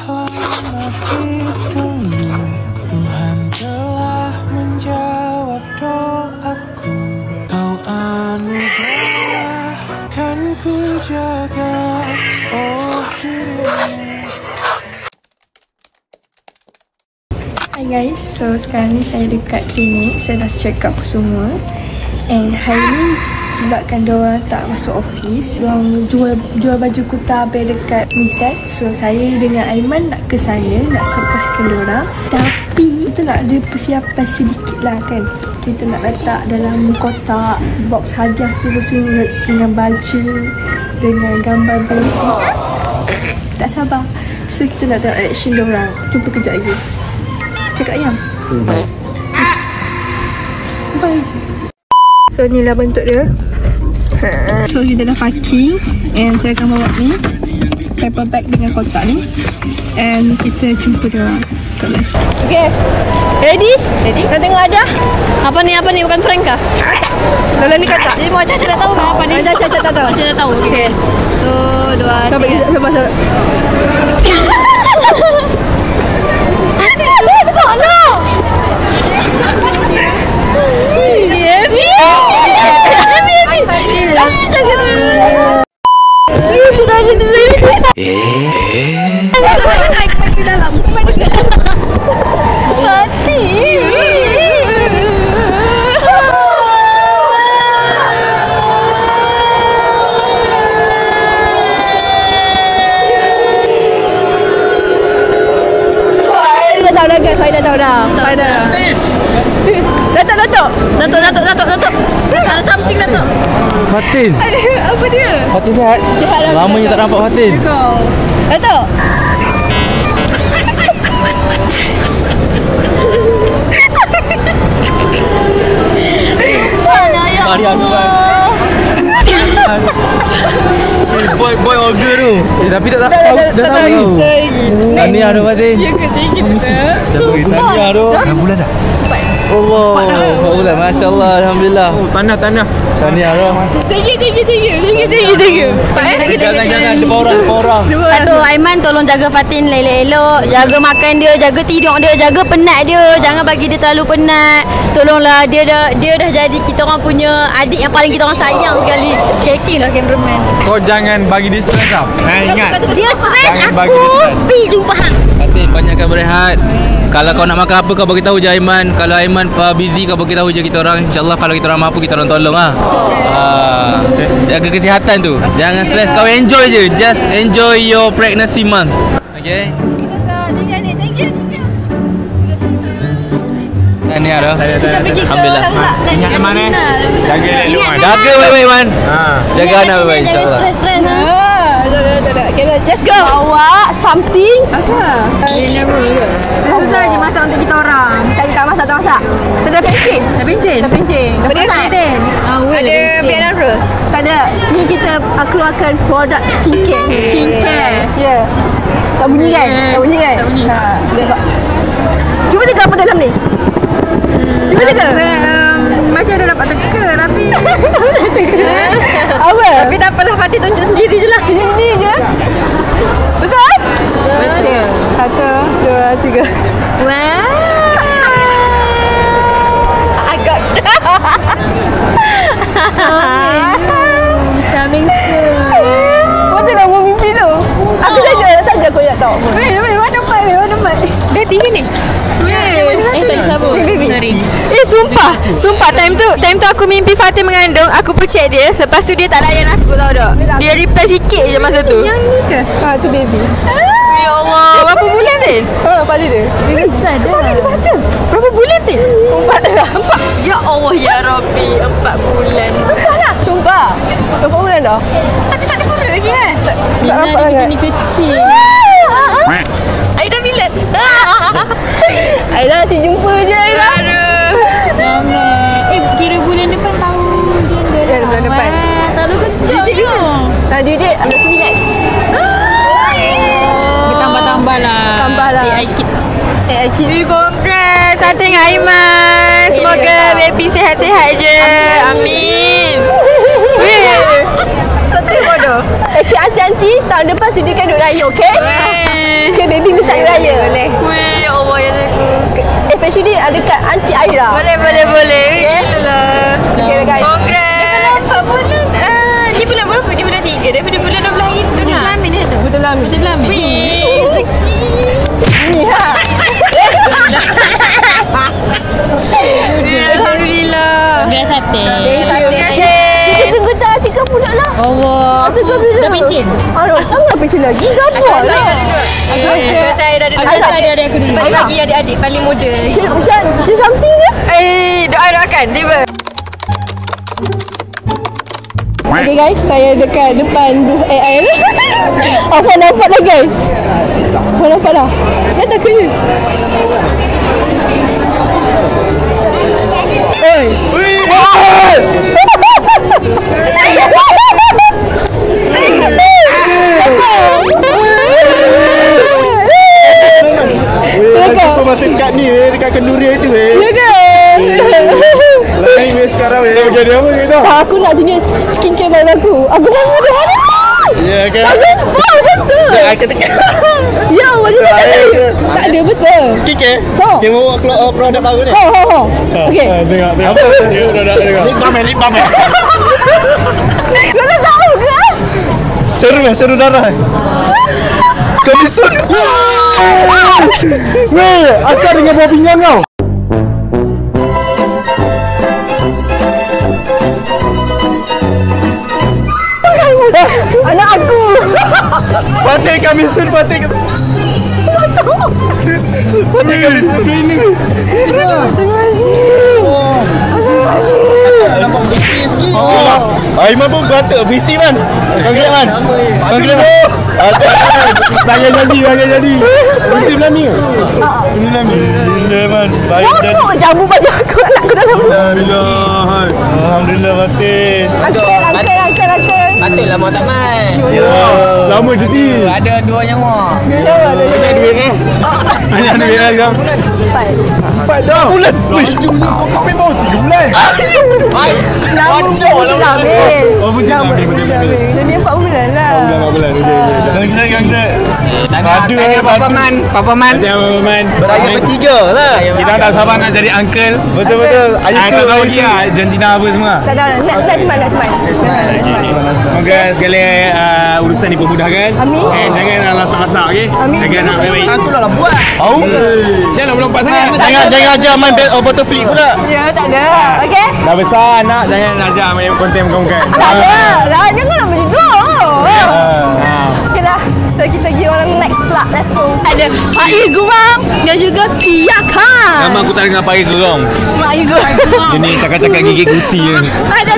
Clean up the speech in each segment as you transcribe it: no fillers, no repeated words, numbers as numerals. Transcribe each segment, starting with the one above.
lama ditunggu, Tuhan telah menjawab doaku. Kau anugerahkan ku jaga, oh dirimu. Hi guys, so sekarang ni saya dekat klinik. Saya dah check up semua. And hari ni sebabkan diorang tak masuk office, diorang jual baju kutabel dekat Mintek. So saya dengan Aiman nak ke sana, nak surprisekan diorang. Tapi kita nak ada persiapan sedikit lah kan. Kita nak letak dalam kotak box hadiah tu semua dengan baju, dengan gambar baby. Tak sabar. So kita nak tengok reaction diorang. Jumpa kejap lagi. Cakap ayam. Bye. Bye je. So inilah bentuk dia. So kita dah packing. And saya akan bawa ni paper bag dengan kotak ni. And kita jumpa dia kat Malaysia. Okay, ready? Ready? Kau tengok ada? Apa ni? Bukan prank kah? Kalau ni kata. Jadi mau Caca dah tahu kah apa ni? Caca tak tahu. Caca dah tahu. Okay. 1, 2, 3. Sabar. Datuk. Ada something Datuk. Fatin. Apa dia? Fatin sihat? Lamanya tak nampak Fatin. Datuk. Maria tu kan. Boy ogre tu. Tapi tak tahu. Dah tahu. Tahniah tu Fatin. Ya ke? Thank you Datuk. Tahniah tu. Berapa bulan dah? 4 bulan. Masya-Allah, alhamdulillah. Tanah. Tahniah tu. Thank you. Jangan depan orang. Satu, Aiman tolong jaga Fatin elok-elok. Jaga makan dia, jaga tidur dia, jaga penat dia. Jangan bagi dia terlalu penat. Tolonglah, dia dah jadi kita orang punya adik yang paling kita orang sayang sekali. Shaking lah cameraman. Kau jangan bagi dia stres tau. Ingat. Dia stres, Jangan bagi dia aku stres. pergi jumpa hang. Fatin, banyakkan berehat. Kalau kau nak makan apa, kau bagi tahu je Aiman. Kalau Aiman busy, kau bagi tahu je kita orang. InsyaAllah kalau kita orang mampu, kita orang tolong lah. Jaga kesihatan tu. Jangan stres, kau enjoy je. Just enjoy your pregnancy month. Okay? Tahniah dah. Alhamdulillah. Ingat Aiman Jaga Aiman. Jaga anak baik insyaAllah. Okay, let's go. Bawa something. Apa? Dinner ke? Susah je masak untuk kita orang. Tak masak. Sudah pencin. Apa dia? Ada biar apa? Tak ada. Ni kita keluarkan produk skincare. Ya. Tak bunyi kan? Cuba tengok apa dalam ni. Cuba tengok. Masih ada dapat teka tapi Apa? tapi tak apalah, Fatih tunjuk sendiri je lah. Ini je. Betul? Betul. 1, 2, 3. Wow. Agak. Coming soon. Kau tengok mau mimpi tu. Aku saja kau nak tahu. Mana mai? Dah tiga ni? Tak sabar. Sorry. Sumpah time tu aku mimpi Fatih mengandung, aku percek dia. Lepas tu dia tak layan aku, tahu tak? Dia reply sikit je masa tu. Yang ni ke? Tu baby. Ya Allah, berapa bulan ni? Kepala dia. Dia besar dah. Berapa bulan ni? 4 dah. 4. Ya Allah ya Rabbi, 4 bulan. Sumpah. 4 bulan dah. Tapi tak ada kurang lagi kan? Tak nampak sangat. Ni kecil. Aida bila? Aida, cik jumpa je Aida. Jangan. Kira bulan depan tahu macam mana. Ya, bulan depan. Terlalu kecil je. Tadi dia 9. Bertambah-tambah lah. AI Kids. Congrats Fatih dengan Aiman. Semoga baby sihat-sihat je. Amin. Tak boleh bodoh. Okay, aunty tahun depan sediakan duit raya, okay? Okay, baby minta duit raya. Boleh. Weh, ya Allah ya aku. Especially dekat Aunty Aira. Boleh. Itulah. Okay, guys. Congrats. Apa bulan? Ni bulan berapa? Ni bulan 3. Daripada bulan 12 itu dah. Betul lah. Weh, rezeki. Ni ha. Alhamdulillah. Congrats sate. Terima kasih. Kita tunggu tak 30 lah. Allah. Dah pencin. Aduh, tak pencin lagi. Sabar lah. Saya dah ada aku dulu. Sebab dia bagi adik-adik paling muda. Macam something je. Doakan tiba. Okay guys, saya dekat depan booth AI ni. Nampak dah guys. Nampak dah. Dah tak kena. Oi. Aku masih dekat ni dekat kenduri itu Ya ke? Lain sekarang jadi apa kita? Aku nak tunjuk skincare baru aku. Aku dah ada hari. Ya ke? Tak sempat betul. Aku tekan. Ya, macam tak ada. Tak ada betul. Skincare? Ha. Dia mau keluar produk baru ni. Ha. Okey. Tengok. Apa? Dia dah tengok. Lip balm. Kau dah tahu ke? Seru darah. Komisun. Weh, asal dengan buah pinggang kau. Anak aku. Patih komisun. Patih komisun ini. Terima kasih. Nampak bersih sikit. Aiman pun kata bersih man. Congrats man. Congrats. Banyak jadi. Berhenti berani ke? Alhamdulillah man. Baik jadi. Jamu baju aku anak aku dalam. Alhamdulillah Fatih. Angkat. Patutlah mau tak mai. Lama jadi. Ada 2 nyamuk. Banyak duit ni. Banyak duit lah sekarang. 4 dah. Bulan. Wih, kau mau 3 bulan. Lama pun dah habis. Oh, betul dah habis. Jadi 4 bulan lah. 4 bulan. Tanya Papa Man. Beraya bertiga lah. Kita tak sabar nak jadi uncle. Betul. Ayah tahu lagi lah jantina apa semua. Tak ada. Next month. Semoga segala urusan dipermudahkan. Amin. Jangan masak-masak, okey? Amin. Jangan nak baik-baik. Aku lah buat. Tahu? Jangan melompat sangat. Jangan ajar main bottle flip pula. Ya, tak ada. Okey? Dah besar anak, jangan ajak main konten bukan-bukan. Tak ada. Lah, jangan nak macam tu. Okey dah. So, kita pergi orang next pula. Let's go. Ada Pak Igurang dan juga Pia Khan. Nama aku tak dengar pagi gerong. Mak Igurang. Ini cakap-cakap gigi gusi je. Ada.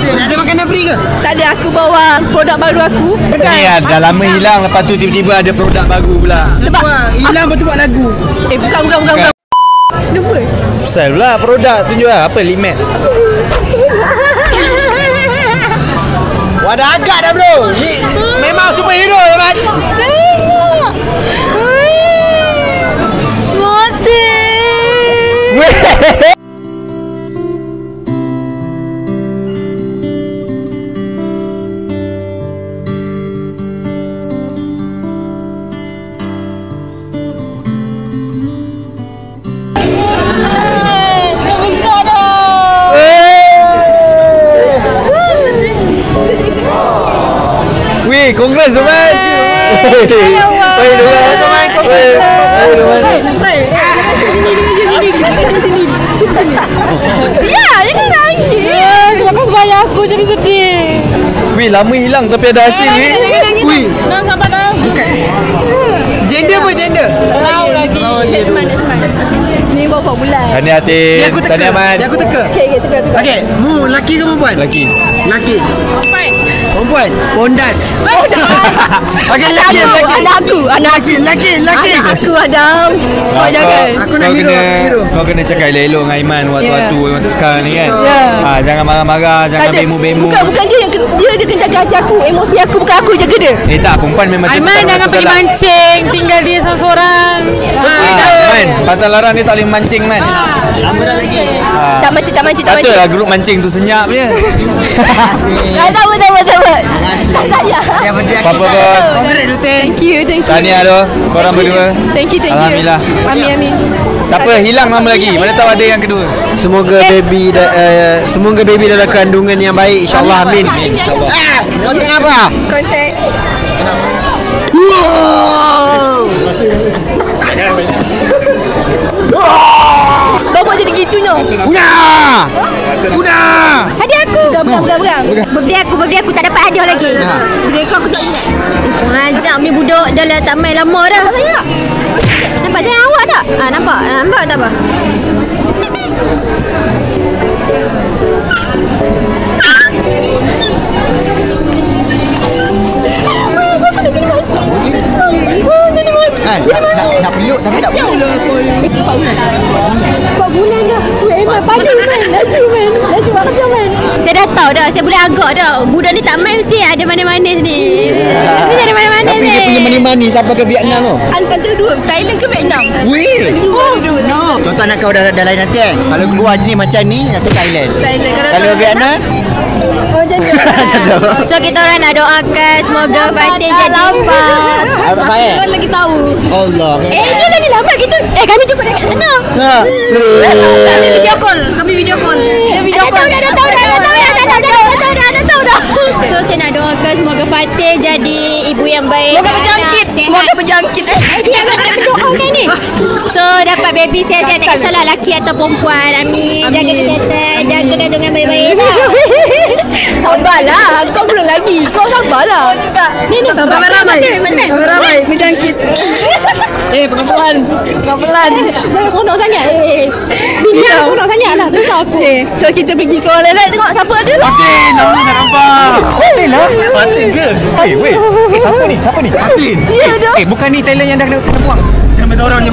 Ada makanan free ke? Tak ada, aku bawa produk baru aku. Ni dah lama hilang, lepas tu tiba-tiba ada produk baru pula. Sebab hilang lepas tu buat lagu. Bukan. Kenapa? Pasal pula produk tunjuk lah. Apa lip matte? Wah dah agak dah bro. Ni memang superhero teman. Tengok. Mati. Weh, congrats teman. Ya, jangan nangis. Kenapa sebaya aku jadi sedih. Weh, lama hilang tapi ada hasil weh. Weh, Nak sabar dah. gender apa gender? Tahu lagi. Next month. Ni berapa bulan? Tahniah Atin. Tahniah Man. Aku teka. Okey, teka. Okey, mu laki ke perempuan? Laki. Laki. Perempuan. Pondan. Okey, laki. Laki. Aku Adam. Kau jaga. Aku nak hero. Kau kena cakap elok-elok dengan Aiman waktu-waktu macam sekarang ni kan. Jangan marah-marah, jangan bemu-bemu. Bukan dia kena jaga hati aku, emosi aku, bukan aku jaga dia. Tak, perempuan memang Aiman jangan pergi mancing. Tinggal dia seorang-seorang. Man, Pantai Larang ni tak boleh mancing man. Tak mancing. Katalah grup mancing tu senyap je. Tak apa. Tak payah. Apa kau? Thank you. Tahniah tu korang berdua. Thank you. Alhamdulillah. Amin. Tak apa, hilang nama lagi. Mana tahu ada yang kedua. Semoga baby dalam kandungan yang baik, insya-Allah. Amin. Insya-Allah. Konten apa? Konten. Bapak jadi gitunya. Udah. Hadiah aku. Berang. Birthday aku tak dapat hadiah lagi. Birthday aku tak ingat. Ngajak ni budak dah lah tak main lama dah. Nampak saya awak tak? Nampak tak apa? Nak peluk tapi tak peluk. 4 bulan dah. Padu man. Laju makan man. Saya dah tahu dah. Saya boleh agak dah. Budak ni tak main mesti ada manis-manis ni. Mesti ada manis-manis ni. Tapi dia punya manis-manis sampai ke Vietnam tu. Antara dua. Thailand ke Vietnam? Weh. Dua. No. Contoh nak kau dah lain nanti kan. Kalau keluar jenis macam ni nanti Thailand. Kalau Vietnam Oh macam tu. So kita orang nak doakan semoga Fatin jadi lambat. Apa Kita lagi tahu. Allah. Dia lagi lambat kita. Kami jumpa dekat sana. Kami video call. Dah tahu dah. So saya nak doakan semoga Fatin jadi ibu yang baik. Semoga berjangkit. Dia akan doakan ni. So dapat baby sihat-sihat, tak kisahlah lelaki atau perempuan. Amin. Jaga kesihatan, jaga kandungan baik-baik. Sabarlah, kau belum lagi. Kau sabarlah. Kau juga. Ni ramai berjangkit. Pelan. Jangan sonok sangat. Bini jangan sonok sangat lah. Besar aku. So kita pergi ke orang lain tengok siapa ada lah. Fatin, nama tak nampak. Fatin lah. Fatin ke? Weh. Siapa ni? Fatin. Ya dah. Bukan ni Thailand yang dah kena buang. Jangan berorang. Tak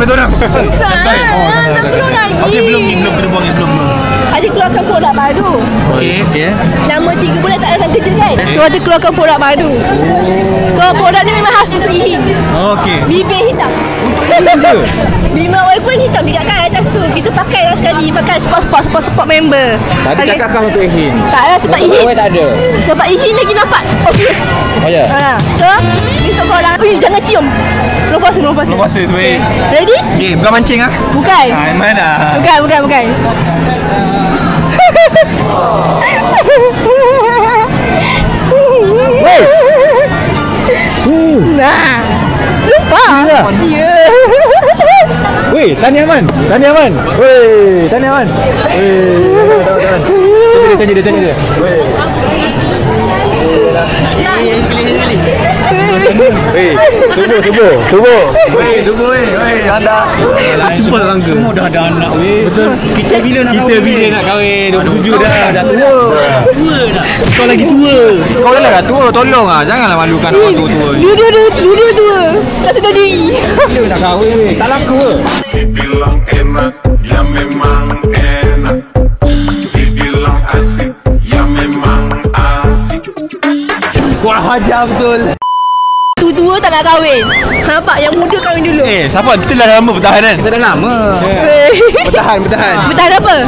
belum lagi. Okey, belum kena buang belum. Ada keluarkan produk baru. Okey. Lama 3 bulan tak ada kerja kan. So ada keluarkan produk baru. So produk ni memang khas untuk Ihin. Okey. Bibir hitam. Bibir walaupun hitam dekat kan atas tu. Kita pakai lah sekali. Pakai support member. Tadi cakap kau untuk Ihin. Tak lah sebab Ihin. Tak ada. Sebab Ihin lagi nampak obvious. Oh ya. So ni untuk korang. Jangan cium. Lepas. Puasa sebaik. Ready? Okey, bukan mancing ah. Bukan. Mana? Bukan. Nah. Lupa. Ya. Weh, tahniah man. Weh, tahniah man. Tanya dia. Weh. Weh, subuh. Weh, anda. Sumpah tak sangka. Semua dah ada anak, weh. Betul. Kita bila nak kahwin? 27 dah tua. Kau lagi tua. Kau dah tua, tolong janganlah malukan orang tua-tua ni. Dia tua. Tak sedar diri. Dia nak kahwin, weh. Tak laku ke? Dibilang enak, ya memang enak. Dibilang asik, ya memang asik. Kau hajar betul. Tua tak nak kahwin. Nampak yang muda kahwin dulu. Siapa? Kita dah lama bertahan kan? Kita dah lama. Bertahan. Bertahan apa?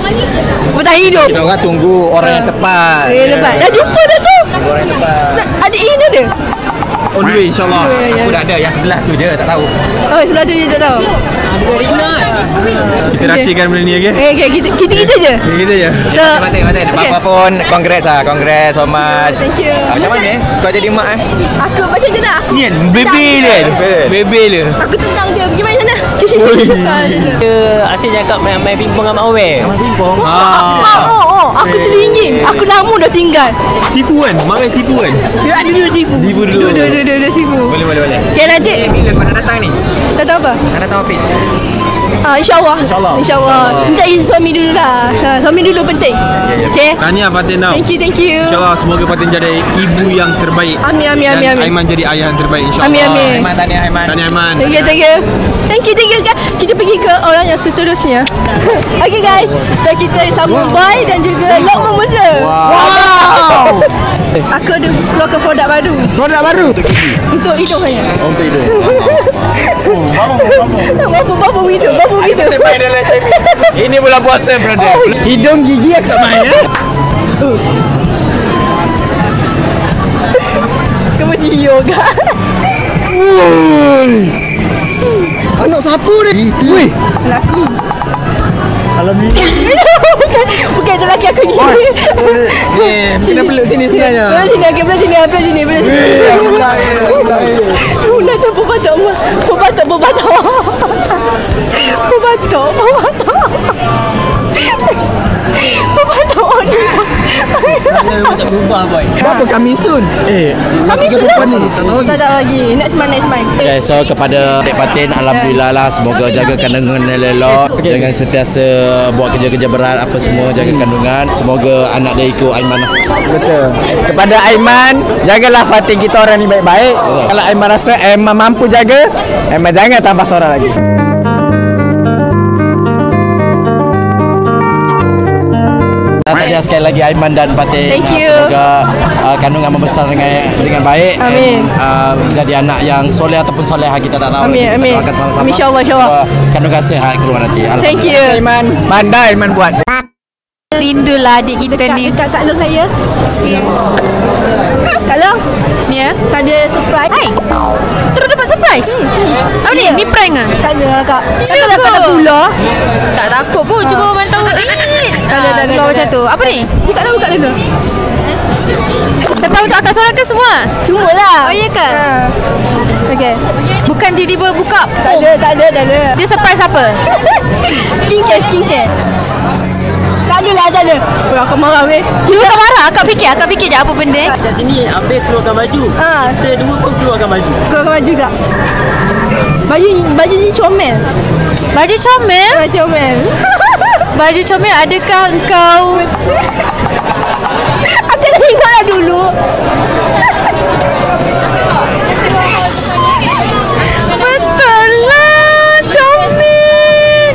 Bertahan hidup. Kita orang tunggu orang yang tepat. Tepat. Dah jumpa dah tu. Orang yang tepat. Adik Ihin ada? On the way insyaAllah. Aku dah ada. Yang sebelah tu je tak tahu. Oh sebelah tu je tak tahu. Kita rahsiakan benda ni okey? Okay, kita je. Kita je. So, Apa pun congrats so much. Thank you. Macam mana kau jadi mak Aku macam je lah. Ni kan bebe dia. Aku tentang dia. Pergi main sana. Dia asyik cakap main pingpong dengan Mak Awel. Aku teringin. Aku lama dah tinggal. Sifu kan? Makan sifu kan? Dia ada dulu sifu. Dua sifu. Boleh. Okay nanti. Bila kau nak datang ni? Tak tahu apa. Nak datang office? InsyaAllah. Minta izin suami dulu lah. Suami dulu penting. Okay. Tahniah Fatin tau. Thank you. InsyaAllah semoga Fatin jadi ibu yang terbaik. Amin. Dan Aiman jadi ayah yang terbaik insyaAllah. Amin. Tahniah Aiman. Tahniah Aiman. Thank you. Kita pergi ke orang yang seterusnya. Okay guys. So kita sambung boy dan juga Lok membesar. Wow. Aku ada keluarkan produk baru. Untuk hidung hanya. Untuk hidung. Bapa begitu. saya main dalam shaming. Ini bulan puasa, brother. Hidung gigi aku tak main ya. Kemudian yoga. Woi. Anak siapa ni? Woi. Laku. Alhamdulillah. Bukan tu laki aku gini. Kena peluk sini sebenarnya. Belah sini, okey, belah sini, belah sini, belah sini. Nak tu berbatok. Tak berubah boy. Apa kami sun? Laki ke perempuan ni? Tak tahu. Tak tahu lagi. Next month. Okay, so kepada Adik Fatin, Alhamdulillah lah. Semoga jaga kandungan elok. Jangan sentiasa buat kerja-kerja berat apa semua. Jaga kandungan. Semoga anak dia ikut Aiman lah. Betul. Kepada Aiman, jagalah Fatin kita orang ni baik-baik. Kalau Aiman rasa Aiman mampu jaga, Aiman jangan tambah seorang lagi. Tahniah sekali lagi Aiman dan Fatin. Thank you. Semoga kandungan membesar dengan baik. Amin. Jadi anak yang soleh ataupun soleha kita tak tahu. Amin, Kita amin. doakan sama-sama. Amin, insyaAllah. Semoga kandungan sihat keluar nanti. Thank you. Aiman, pandai Aiman buat. Rindulah adik kita ni. Dekat Kak Long saya. Kak Long, Ya. ada surprise. Hai. Terus dapat surprise. Apa ni? Ni prank ah? Tak ada lah, Kak. Ya Kak dapat ke? pula. Tak takut pun. Cuba mana tahu. ada. Keluar macam tu. Apa ni? Buka dulu. Surprise untuk akak seorang ke semua? Semualah. Oh ya ke? Okey. Bukan tiba-tiba buka. Tak ada. Dia surprise apa? Skincare. Tak ada. Oh, aku marah weh. You tak marah? Akak fikir je apa benda eh? Kat sini Abel keluarkan baju. Ha, Kita dua pun keluarkan baju. keluarkan baju juga. Baju ni comel. Baju comel? Comel. Baju comel adakah engkau? Aku dah tengoklah dulu. Betul lah, comel.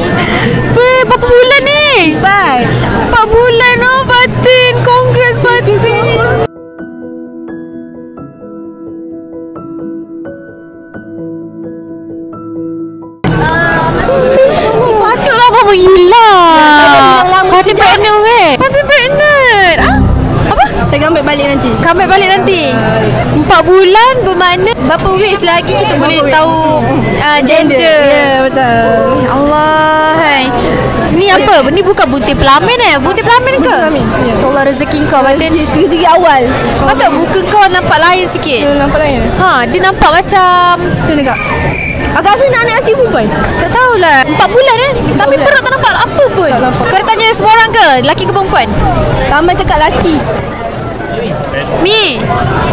Berapa bulan ni? 4 bulan oh Fatin. Congrats Fatin. Patutlah apa menghilang. Fatin pregnant weh. Fatin pregnant. Apa? Saya ambil balik nanti. Comeback balik nanti. 4 bulan bermakna berapa weeks lagi kita boleh tahu gender. Ya, betul. Allah. Hai. Ni apa? Ni bukan butir pelamin Butir pelamin ke? pelamin, ya. Allah rezeki kau Fatin. Tiga awal. Patut muka kau nampak lain sikit. Nampak lain. Dia nampak macam Tengok Kak. Agak rasa nak lelaki perempuan. tak tahulah 4 bulan tapi bulan. perut tak nampak apa pun. Tak nampak. Kau dah tanya semua orang ke? Lelaki ke perempuan? Ramai cakap lelaki. Mi,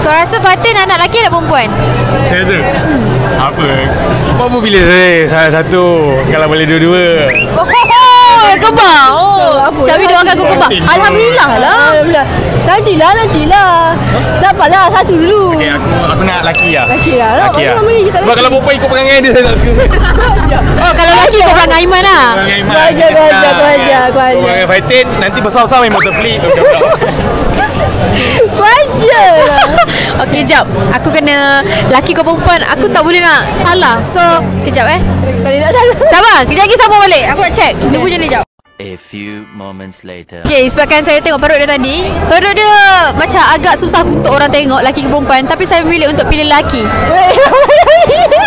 kau rasa Fatin anak lelaki atau perempuan? Saya rasa apa pilih salah satu kalau boleh dua-dua. Kebal. Apa? Syabi doakan aku kebal. Alhamdulillah lah. Alhamdulillah. Nantilah. Dapatlah satu dulu. Okay, aku nak laki lah. Laki lah. Laki lah. Lama ni kita Sebab kalau perempuan ikut perangai dia saya tak suka. Oh, kalau lelaki kau perangai Aiman lah. Perangai Aiman. Aku ajar. Perangai Fatin nanti besar-besar main motor flip. Wajar lah. Okey, jap. Aku kena lelaki kau perempuan. Aku tak boleh nak salah. So, kejap Tak boleh nak salah. Sabar, kejap lagi sambung balik. Aku nak check. Dia punya ni jap. A few moments later. Okay, sebabkan saya tengok perut dia tadi, perut dia macam agak susah untuk orang tengok lelaki ke perempuan. Tapi saya memilih untuk pilih lelaki.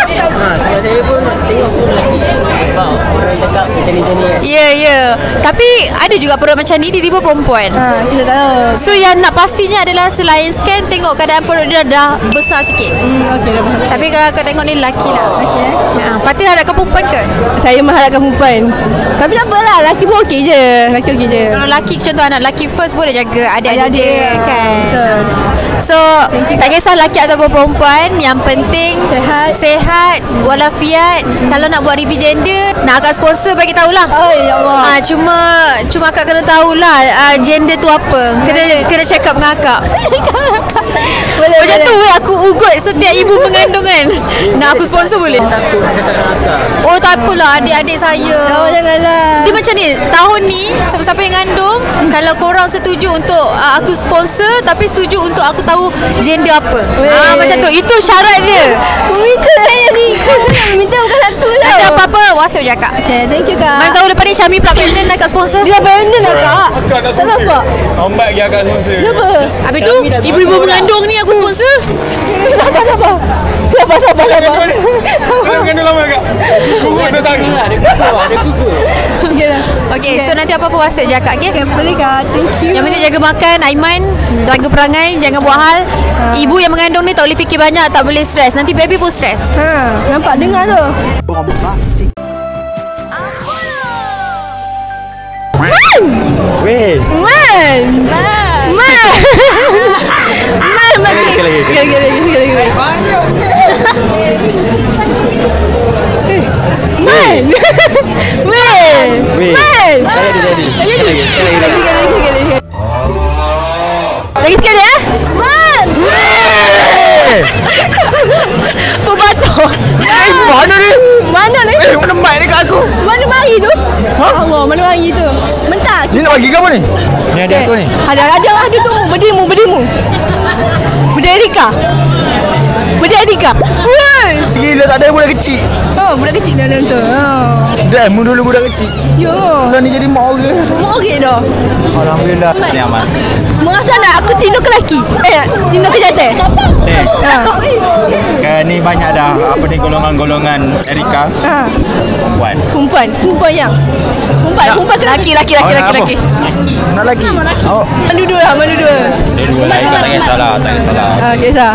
Sekarang saya pun tengok pun lelaki. Sebab orang cakap macam ni kan. Ya. Tapi ada juga perut macam ni, tiba-tiba perempuan. Kita tak tahu. So yang nak pastinya adalah selain scan, tengok keadaan perut dia dah besar sikit. Okey dah faham. Tapi kalau kau tengok ni lelaki lah. Okey. Fatin harapkan perempuan ke? Saya mengharapkan perempuan. Tapi tak apalah, lelaki pun okey je. Lelaki okey je. Kalau lelaki, contoh anak lelaki first boleh jaga adik-adik dia kan. Betul. So tak kisah lelaki ataupun perempuan, yang penting sihat walafiat. Kalau nak buat review gender, nak akak sponsor bagi tahulah. Oh ya Allah. Cuma akak kena tahulah gender tu apa. Kena check up dengan akak. Macam tu aku ugut setiap ibu mengandung kan. Nak aku sponsor boleh? Takut nak cakap dengan akak. Oh tak apalah, adik-adik saya. Oh janganlah. Dia macam ni, tahun ni siapa-siapa yang ngandung, kalau korang setuju untuk aku sponsor, tapi setuju untuk aku tahu gender apa. Macam tu, itu syarat dia. Meminta saya ni. Meminta bukan satu tau. Nanti apa-apa puasa bercakap. Okay, thank you kak. Mana tahu depan ni Syami pula pregnant nak kat sponsor. Dia pregnant lah kak. Akak nak Tak nampak. Ombak je akak sponsor. Kenapa? Habis tu ibu-ibu mengandung ni aku sponsor. Sabar. Kena lama akak. Kuku setari. Okay, so nanti apa puasa bercakap, okay? Okay, boleh kak. Thank you. Yang penting jaga makan, Aiman, jaga perangai, jangan buat hal. Ibu yang mengandung ni tak boleh fikir banyak, tak boleh stres. Nanti baby pun stres. Nampak dengar tu. Weh. Man. Lagi sekali ya. Man. Pembantu. Mana ni? Mana ni? Mana mic ni kat aku? Mana mari tu? Allah, mana mari tu? Mentah. Ni nak bagi ke apa ni? Ni ada aku ni. Ada tu. Berdemu. Berdeka. Woi. Gila tak ada budak kecil. Budak kecil dalam tu. Dah mu dulu budak kecil. Yo. Dah ni jadi mak orang. Mak orang dah. Alhamdulillah. Ni aman. Merasa nak aku tidur ke lelaki? Tidur ke jantan? Sekarang ni banyak dah apa ni golongan-golongan Erika. Perempuan. Perempuan yang. Perempuan ke lelaki? Lelaki. Nak lagi. Mana dua? Dua-dua lah. Tak kisahlah. Kisah.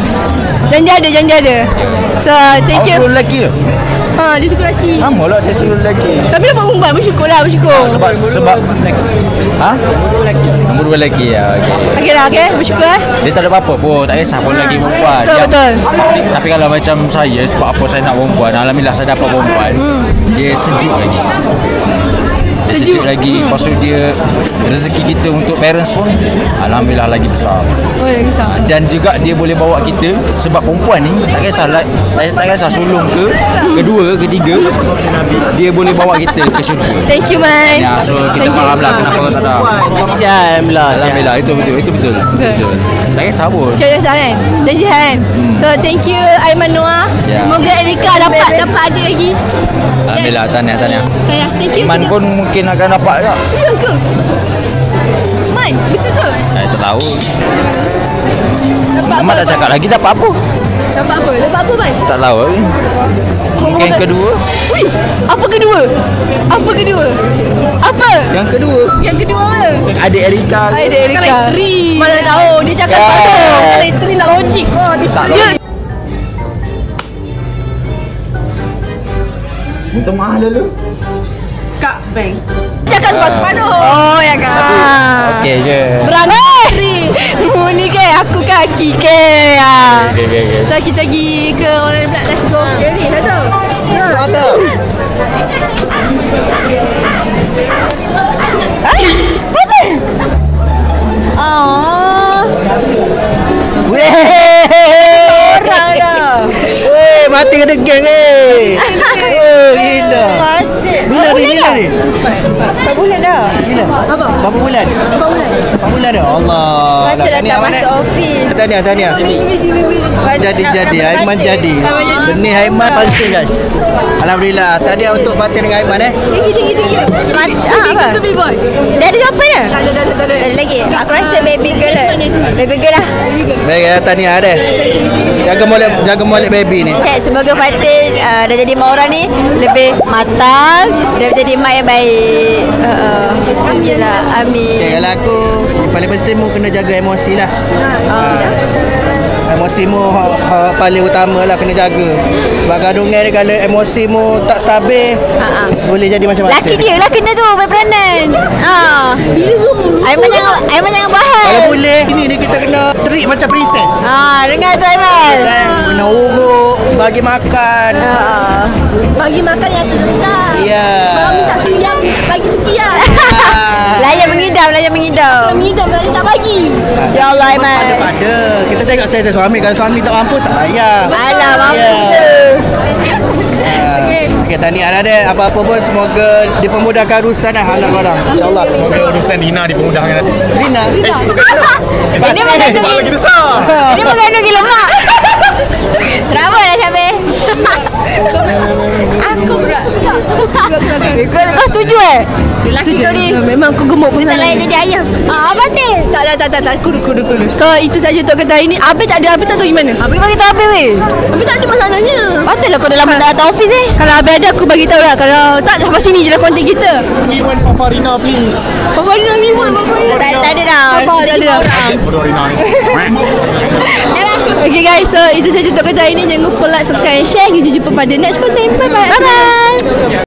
Janji ada. So, thank you. Suruh lelaki ke? Dia suka lelaki. Sama lah saya suruh lelaki. Tapi dapat perempuan, bersyukur. Sebab nombor dua lelaki ya. Okey lah, bersyukur. Dia tak ada apa-apa pun, tak kisah pun lelaki perempuan. Betul. Tapi kalau macam saya, sebab apa saya nak perempuan, alhamdulillah saya dapat perempuan. Dia sejuk lagi. Lepas tu dia rezeki kita untuk parents pun alhamdulillah lagi besar. Dan juga dia boleh bawa kita, sebab perempuan ni tak kisah sulung ke kedua ke ketiga, dia boleh bawa kita ke syurga. Thank you man. Ya, so kita fahamlah kenapa tak ada. Alhamdulillah itu betul. Tak kisah pun. Kan? Janji kan? So thank you Aiman Noah. Semoga Erika dapat adik lagi. Alhamdulillah, tahniah. Thank you. Man pun mungkin akan dapat juga. Ya ke? Man, betul ke? Saya tak tahu. Mak tak cakap lagi dapat apa? Dapat apa Man? Tak tahu lagi. Mungkin kedua. Ui, apa kedua? Apa? Yang kedua apa? Adik Erika. Kan isteri. Mana tahu, dia cakap tak tahu. Kalau isteri nak logik. Tak logik. Minta maaf dulu. Kak Bang. Cakap separuh. Oh ya kak. Okey je. Berani. Mu ni ke aku kaki ke. Okay. So kita pergi ke orang pula. Let's go. Ni satu. Satu. Betul. Orang dah. Weh, mati kena geng gila. Bila ni? 4 bulan dah. Gila. Berapa bulan? 4 bulan dah. Allah. Macam dah masuk office. Tahniah. Jadi Aiman jadi. Benih Aiman pension guys. Alhamdulillah. Tahniah untuk Fatin dengan Aiman Tinggi. Apa? Baby boy. Dah ada jawapan dah? Tak ada. Lagi? Aku rasa baby girl lah. Baby girl lah. Baik, tahniah deh. Jaga molek baby ni. Okay, semoga Fatin dah jadi mak orang ni lebih matang, dah jadi mak yang baik. Alhamdulillah. Amin. Okay, kalau aku paling penting mu kena jaga emosi lah. Emosimu paling utama lah kena jaga. Sebab kandungan ni kalau emosimu tak stabil, boleh jadi macam-macam. Laki dia lah kena tu berperanan. Aiman jangan bahas. Kalau boleh, ini kita kena treat macam princess. Dengar tu Aiman. Kena urut, bagi makan. Bagi makan yang sedap. Ya. Kalau minta suyang, bagi suyang. Layan mengidam. Mengidam lagi tak bagi. Ya Allah Aiman. Ada. Kita tengok style suami. Kalau suami tak mampu, tak payah. Alah, mampu Okay, tahniah lah deh. Apa-apa pun semoga dipermudahkan urusan lah anak korang. InsyaAllah. Semoga urusan Rina dipermudahkan. Rina? Ini mengandung lagi besar. Ini mengandung gila mak. Kenapa dah Syabir? Aku pula. Kau setuju Setuju. Memang kau gemuk pun. Tak layak jadi ayam. Batin. Tak. Kudu. So itu saja untuk kata hari ni. Abi tak tahu gimana. Abi bagi tahu Abi weh. Abi tak ada masalahnya. Betul lah kau dah lama tak datang office Kalau Abi ada aku bagi tahu lah. Kalau tak sampai sini je lah konten kita. We want Fafarina please. Fafarina we want Fafarina. Tak ada dah. Tak ada dah. Okay guys, so itu saja untuk kata hari ni. Jangan lupa like, subscribe and share. Kita jumpa pada next content. Bye bye.